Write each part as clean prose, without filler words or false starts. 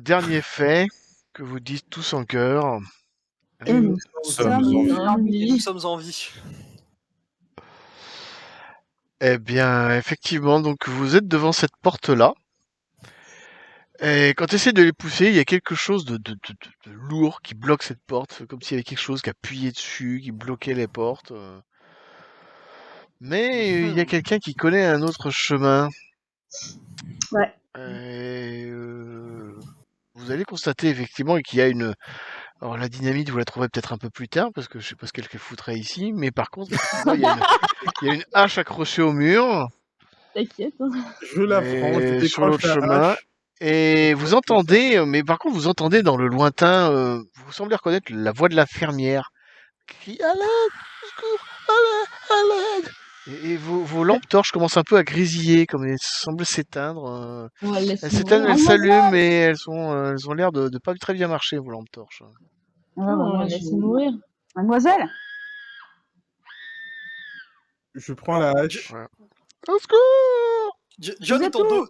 dernier fait que vous dites tous en chœur. Et nous sommes sommes Nous sommes en vie. Eh bien, effectivement, donc vous êtes devant cette porte-là. Et quand tu essaies de les pousser, il y a quelque chose de lourd qui bloque cette porte. C'est comme s'il y avait quelque chose qui appuyait dessus, qui bloquait les portes. Mais il y a quelqu'un qui connaît un autre chemin. Ouais. Et, vous allez constater effectivement qu'il y a une... Alors la dynamite, vous la trouverez peut-être un peu plus tard, parce que je sais pas ce qu'elle foutrait ici. Mais par contre, effectivement, il y a une hache accrochée au mur. T'inquiète. Hein. Je la prends, je Et sur l'autre décroche la chemin. hache. Et vous entendez, mais par contre vous entendez dans le lointain, vous semblez reconnaître la voix de l'infirmière qui crie à l'aide, au secours, à l'aide. Et vos lampes torches commencent un peu à grésiller, comme elles semblent s'éteindre. On va le laisser Elles s'éteignent, mourir. elles s'allument, mais elles ont l'air de pas très bien marcher, vos lampes torches. Ouais, On va moi, le laisser mourir. Mademoiselle, Je prends la hache. Ouais. Au secours! John Vous est êtes en où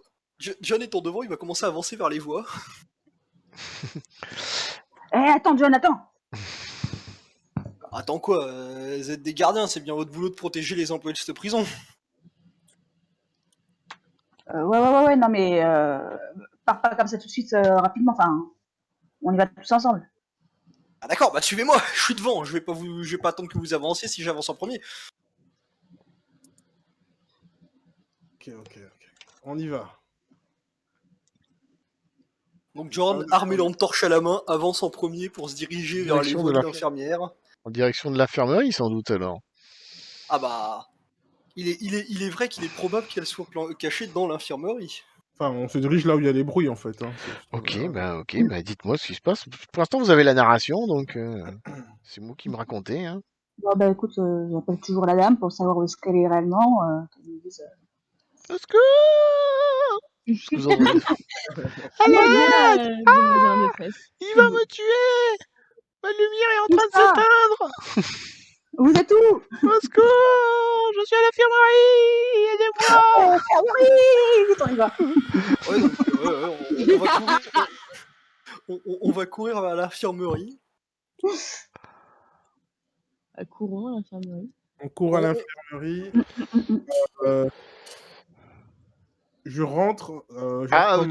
John est en devant, il va commencer à avancer vers les voies. attends, John, attends. Attends quoi, vous êtes des gardiens, c'est bien votre boulot de protéger les employés de cette prison. Ouais, non mais pars pas comme ça tout de suite rapidement. Enfin, on y va tous ensemble. Ah d'accord, bah suivez-moi, je suis devant, je vais pas attendre que vous avanciez si j'avance en premier. Ok. On y va. Donc John, armé lampe torche à la main, avance en premier pour se diriger vers les Direction voies de de la- l'infirmière. En direction de l'infirmerie, sans doute alors. Ah bah... Il est vrai qu'il est probable qu'elle soit cachée dans l'infirmerie. Enfin, on se dirige là où il y a les bruits en fait. Hein. Ok, dites-moi ce qui se passe. Pour l'instant, vous avez la narration, donc c'est vous qui me racontez. Hein. Bon, bah écoute, j'appelle toujours la dame pour savoir où est-ce qu'elle est réellement. Qu'elle me dise, Au secours! Ce que vous entendez. Demoiselle en détresse. Il va me tuer! Ma lumière est en Qui train de ça s'éteindre! Vous êtes où? Au secours! Je suis à l'infirmerie! Aidez-moi! Oui, vite, on y va. Ouais, donc, on va courir. On va courir vers l'infirmerie. Courons à l'infirmerie. On court à l'infirmerie. Je rentre.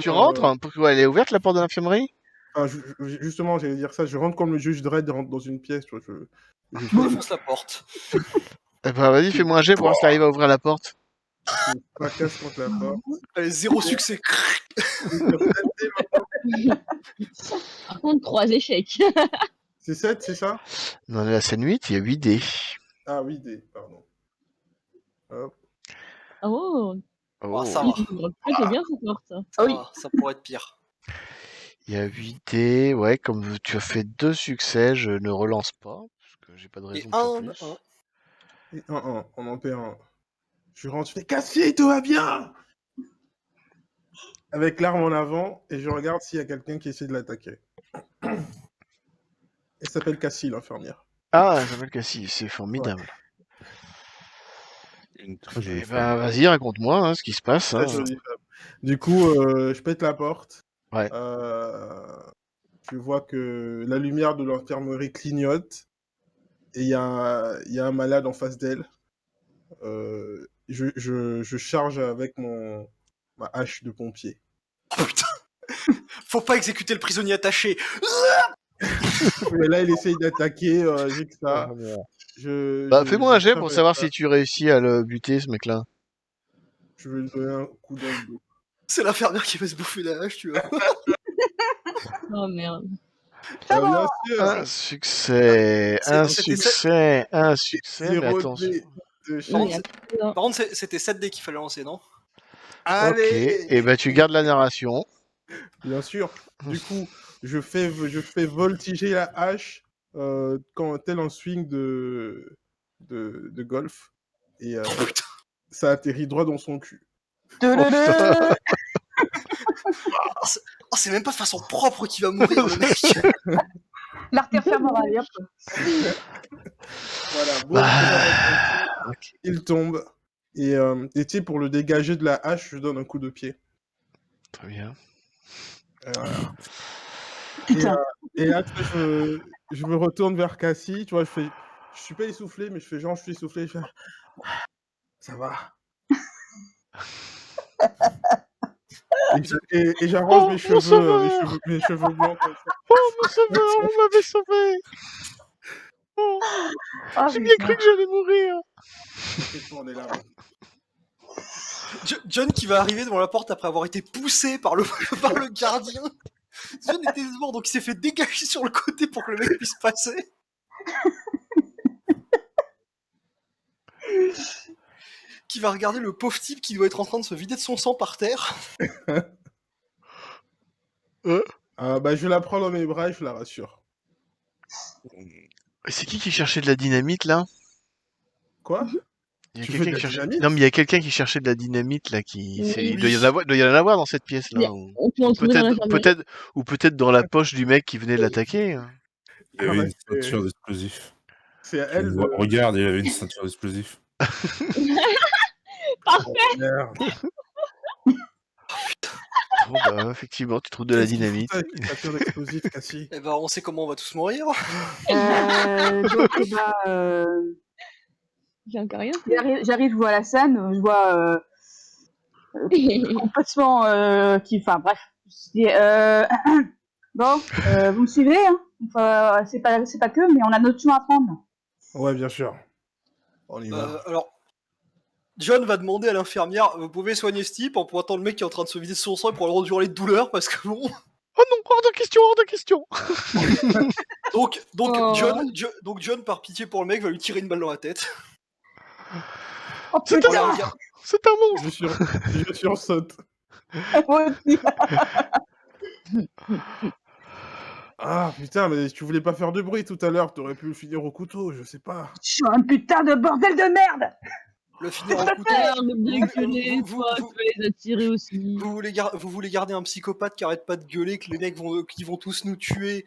Tu rentres? Pourquoi elle est ouverte la porte de l'infirmerie? Justement, j'allais dire ça. Je rentre comme le juge Dredd rentre dans une pièce. Tu vois, Je défonce la porte. Eh ben, vas-y, fais-moi un jet pour voir si t'arrives à ouvrir la porte. je fracasse contre la porte. Allez, 0 succès. Par contre, 3 échecs. C'est 7, c'est ça? Dans la scène 8, il y a 8 dés. Ah oui, pardon. Hop. Oh, Oh, ça il ouvre plutôt bien cette porte. Ça va, ça pourrait être pire. Il y a 8 dés. Ouais, comme tu as fait 2 succès, je ne relance pas. Parce que j'ai pas de raison Et de faire un, plus. Et 1, on en perd un. Je rentre, je fais Cassie, tout va bien! Avec l'arme en avant, et je regarde s'il y a quelqu'un qui essaie de l'attaquer. Elle s'appelle Cassie, l'infirmière. Ah, elle s'appelle Cassie, c'est formidable. Une très jolie Eh femme. ben, vas-y, raconte-moi ce qui se passe. Très Hein. jolie femme. Du coup, je pète la porte. Ouais. Je vois que la lumière de l'infirmerie clignote. Et il y a un malade en face d'elle. Je charge avec ma hache de pompier. Oh putain! Faut pas exécuter le prisonnier attaché! Mais là, il essaye d'attaquer, j'ai que ça. Fais-moi un jet pour savoir si tu réussis à le buter, ce mec-là. Je vais lui donner un coup dans le dos. C'est l'infirmière qui va se bouffer la hache, tu vois. Oh merde. Bien sûr. Un succès, un succès. Mais 0 attention. de chance. Par contre, c'était 7 dés qu'il fallait lancer, non? Allez. Ok, et ben tu gardes la narration. Bien sûr. Du coup, je fais voltiger la hache tel un swing de golf. Et ça atterrit droit dans son cul. Oh, c'est même pas de façon propre qu'il va mourir, le mec! L'artère fémorale, hop. Voilà, il tombe. Et tu sais, pour le dégager de la hache, je donne un coup de pied. Très bien. Voilà. Putain. Et là, tu vois, je me retourne vers Cassie, tu vois, je suis pas essoufflé, mais je fais genre, je suis essoufflé, je fais, bon, ça va. Et j'arrange Oh, mes mon cheveux, sauveur! mes cheveux blancs comme ça. Oh, mon sauveur, vous m'avez sauvé! Oh, Oh, j'ai bien putain. cru que j'allais mourir! T'inquiète pas, on est là. John qui va arriver devant la porte après avoir été poussé par le, par le gardien. John était devant, donc il s'est fait dégager sur le côté pour que le mec puisse passer. Qui va regarder le pauvre type qui doit être en train de se vider de son sang par terre. Bah, je la prends dans mes bras et je la rassure. C'est qui cherchait de la dynamite, là? Quoi? Il y a Tu veux quelqu'un de qui la cherchait... dynamite? Non, mais il y a quelqu'un qui cherchait de la dynamite, là, qui... Oui. Il doit y en avoir dans cette pièce-là. Mais Ou on peut en trouver dans l'infirmerie. peut-être dans la poche du mec qui venait de l'attaquer. Hein. Il y avait Ah, une c'est- ceinture d'explosifs. C'est à elle de... Regarde, il avait une ceinture d'explosifs. Parfait. Merde. Bon, bah, effectivement, tu trouves de la Qu'est-ce qu'il fout dynamite. avec une ceinture d'explosifs, Cassie? Et ben on sait comment on va tous mourir. Donc, J'ai encore rien fait. j'arrive, je vois la scène, je vois complètement enfin bref. Je dis, bon, vous me suivez, hein? Enfin, c'est pas que, mais on a notre chemin à prendre. Ouais, bien sûr. On y va. Alors, John va demander à l'infirmière, vous pouvez soigner ce type en pointant le mec qui est en train de se vider de son sang pour le rendre hurler de douleur parce que bon. Oh non, hors de question, hors de question! Donc Oh. John, par pitié pour le mec, va lui tirer une balle dans la tête. Oh C'est putain! un... C'est un monstre! Je sursaute. Moi aussi. Ah, putain, mais tu voulais pas faire de bruit tout à l'heure, t'aurais pu le finir au couteau, je sais pas. Je suis un putain de bordel de merde! Le finir en couteau. Arme bien gueuler, vous- toi, vous- tu vas les attirer aussi. Vous voulez garder un psychopathe qui arrête pas de gueuler, que les mecs qui vont tous nous tuer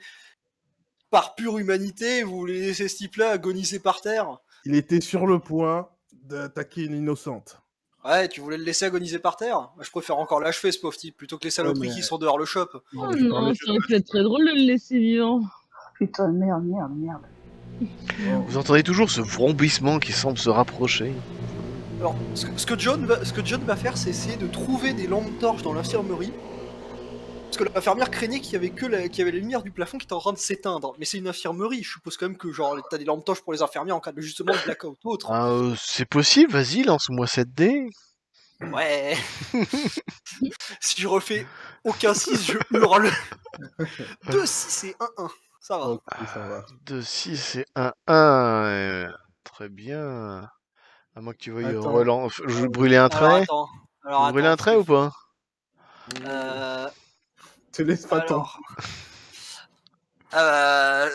par pure humanité, vous voulez laisser ce type-là agoniser par terre? Il était sur le point d'attaquer une innocente. Ouais, tu voulais le laisser agoniser par terre? Moi, je préfère encore l'achever, ce pauvre type, plutôt que les saloperies mais- qui sont dehors le shop. Oh mais je non, parlais- ça aurait pu être très drôle de le laisser vivant. Putain, merde. Vous entendez toujours ce vrombissement qui semble se rapprocher. Alors, ce que John va faire, c'est essayer de trouver des lampes torches dans l'infirmerie. Parce que l'infirmière craignait qu'il y avait qu'il y avait la lumière du plafond qui était en train de s'éteindre. Mais c'est une infirmerie, je suppose quand même que genre t'as des lampes torches pour les infirmières en cas de justement de blackout ou autre. Ah, c'est possible, vas-y, lance-moi 7 dés. Ouais. Si je refais aucun 6, je hurle. 2, 6 et 1, 1. Ça va. Ok, ça va. 2, 6 et 1, 1. Très bien. À moins que tu veuilles Attends. je brûler un trait. Alors Vous brûlez un trait ou pas? Te laisse pas tant. Ça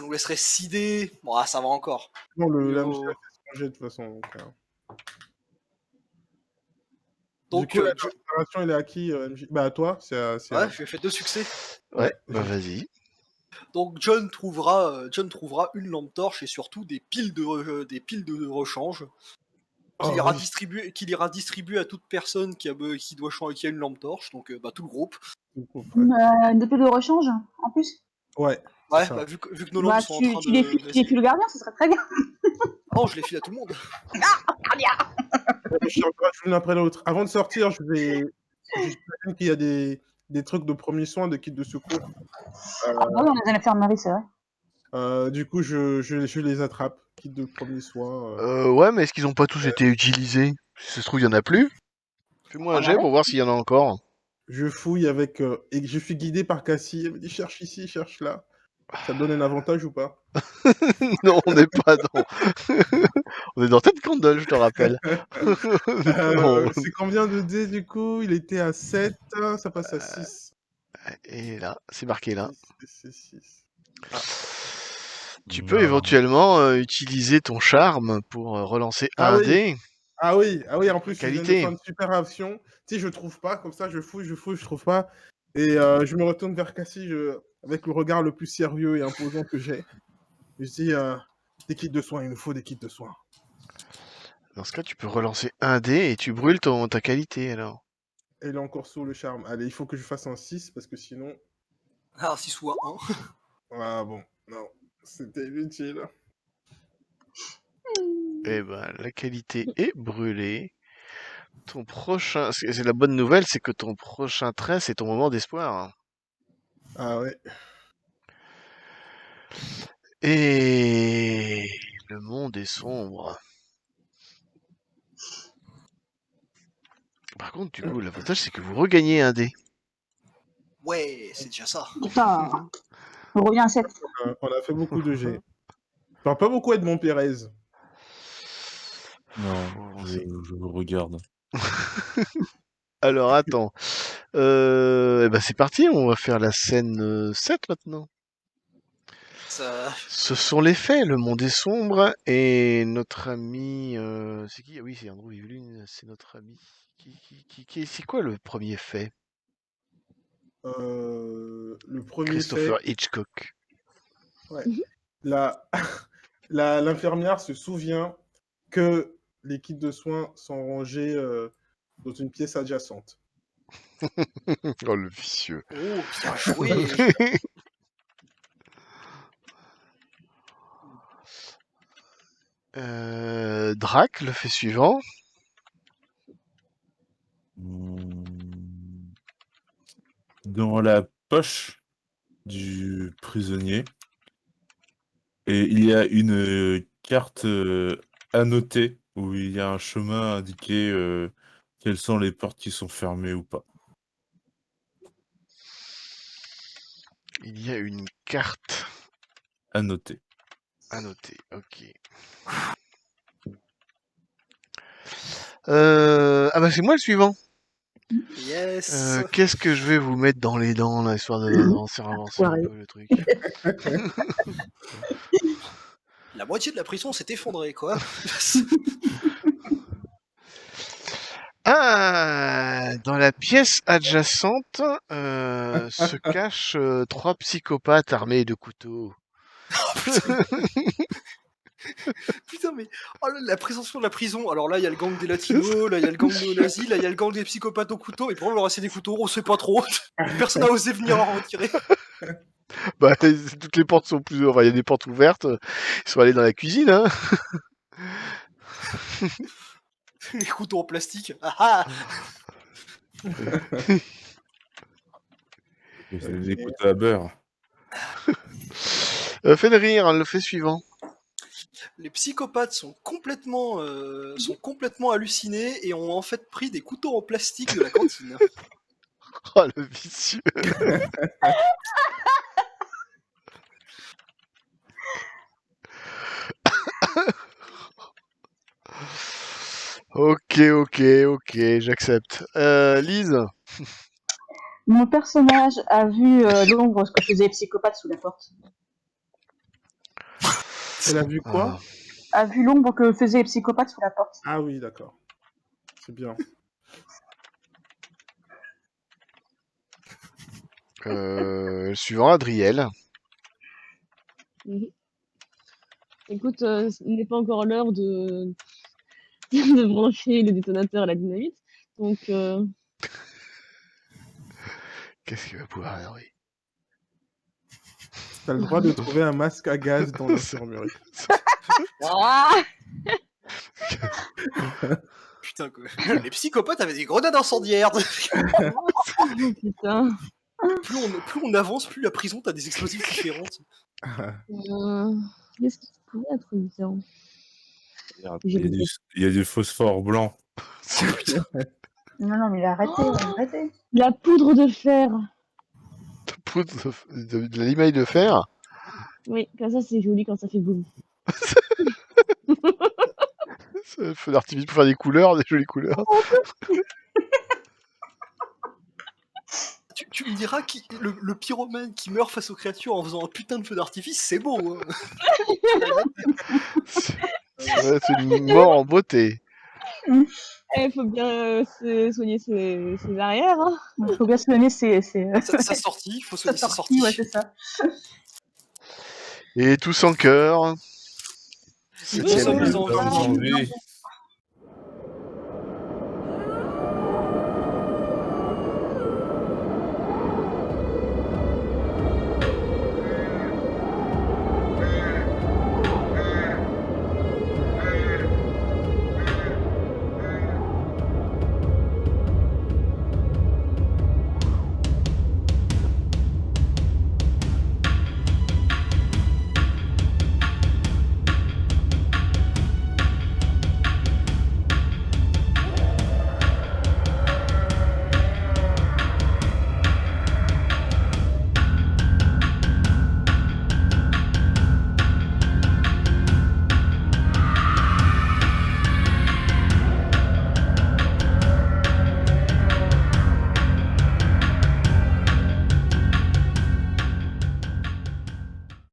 nous laisserait 6 dés. Bon, ça va encore. Non, la Yo. machine a fait changer de toute façon. Donc, du coup, la préparation, elle est à qui, MJ? Bah, à toi. C'est ouais, j'ai fait 2 succès. Ouais, bah vas-y. Donc John trouvera une lampe torche et surtout des piles de rechange qu'il ira distribuer à toute personne qui a une lampe torche, donc tout le groupe. Une épée de rechange, en plus? Ouais. Ouais, ça. bah, vu que nos lampes sont en train Tu les files le gardien, ce serait très bien. Non, je les file à tout le monde. Je regarde l'une après l'autre. Avant de sortir, j'imagine qu'il y a des trucs de premier soin, des kits de secours. Ah bah oui, on est dans l'infirmerie, c'est vrai. Du coup, je les attrape. Kit de premier soin. Ouais, mais est-ce qu'ils ont pas tous été utilisés? Si ça se trouve, il y en a plus. Fais-moi un jet pour voir s'il y en a encore. Je fouille avec... et je suis guidé par Cassie. Elle me dit, cherche ici, cherche là. Ça te donne un avantage ou pas? Non, on n'est pas dans... on est dans Ted Candle, je te rappelle. Non. C'est combien de dés du coup? Il était à 7, ça passe à 6. Et là, c'est marqué là. C'est 6. Tu peux éventuellement utiliser ton charme pour relancer un dé. Ah oui, en plus, Qualité. il vient de faire une super action. Tu sais, je trouve pas, comme ça, je fouille, je trouve pas. Et je me retourne vers Cassie avec le regard le plus sérieux et imposant que j'ai. Je dis, des kits de soins, il nous faut des kits de soins. Dans ce cas, tu peux relancer un dé et tu brûles ta qualité alors. Elle est encore sous le charme. Allez, il faut que je fasse un 6 parce que sinon. Ah, 6 ou 1. Ah bon, non. C'était inutile. Eh ben, la qualité est brûlée. Ton prochain... C'est la bonne nouvelle, c'est que ton prochain trait, c'est ton moment d'espoir. Ah ouais. Et le monde est sombre. Par contre, du coup, l'avantage, c'est que vous regagnez un dé. Ouais, c'est déjà ça. Putain, on revient à 7. On a fait beaucoup de G. Enfin, pas beaucoup Edmond Pérez. Non, je vous regarde. Alors, attends. Eh ben, c'est parti, on va faire la scène 7 maintenant. Ça... Ce sont les faits, le monde est sombre, et notre ami... c'est qui? Ah oui, c'est Andrew Vivlune, c'est notre ami. C'est quoi le premier fait? Le premier Christopher fait. Hitchcock. Ouais. L'infirmière se souvient que les kits de soins sont rangés dans une pièce adjacente. Oh, le vicieux. Oh, bien joué. Drac, le fait suivant. Dans la poche du prisonnier, et il y a une carte annotée où il y a un chemin indiqué quelles sont les portes qui sont fermées ou pas. Il y a une carte Annotée. annotée, ok. Ah bah c'est moi le suivant. Yes. Qu'est-ce que je vais vous mettre dans les dents, là, histoire d'avancer un Soirée. peu le truc. La moitié de la prison s'est effondrée, quoi. Ah, dans la pièce adjacente se cachent 3 psychopathes armés de couteaux. Putain, mais oh, la présentation de la prison. Alors là, il y a le gang des latinos, là, il y a le gang néo-nazis, là, il y a le gang des psychopathes au couteau. Et pour le reste, c'est des couteaux, on sait pas trop. Personne n'a osé venir en retirer. Bah, toutes les portes sont plus... Enfin, il y a des portes ouvertes. Ils sont allés dans la cuisine, hein. Les couteaux en plastique. Ah ah. C'est des couteaux à beurre. Fenrir, le fait suivant. Les psychopathes sont complètement hallucinés et ont en fait pris des couteaux en plastique de la cantine. Oh, le vicieux. Ok, j'accepte. Lise. Mon personnage a vu l'ombre ce que faisait les psychopathes sous la porte. Elle a vu quoi? A vu l'ombre que faisaient les psychopathes sous la porte. Ah oui, d'accord. C'est bien. Suivant, Adriel. Écoute, ce n'est pas encore l'heure de... de brancher les détonateurs à la dynamite. Donc, Qu'est-ce qu'il va pouvoir arriver? T'as le droit de trouver un masque à gaz dans l'infirmerie. ah Putain, quoi. Les psychopathes avaient des grenades incendiaires. putain. plus on avance, plus la prison t'as des explosifs différentes. Qu'est-ce qui pourrait être différent? Il y a du phosphore blanc. Non, mais arrêtez. La poudre de fer. De la limaille de fer. Oui, comme ça c'est joli quand ça fait boum. C'est feu d'artifice pour faire des couleurs, des jolies couleurs. Tu me diras que le pyromane qui meurt face aux créatures en faisant un putain de feu d'artifice, c'est beau. Hein. C'est une mort en beauté. Il faut bien soigner ses arrières. Hein. Il faut bien soigner ses... Sa sortie, il faut soigner sa sortie. Ouais, c'est ça. Et tous en cœur. Tous en Septième envie.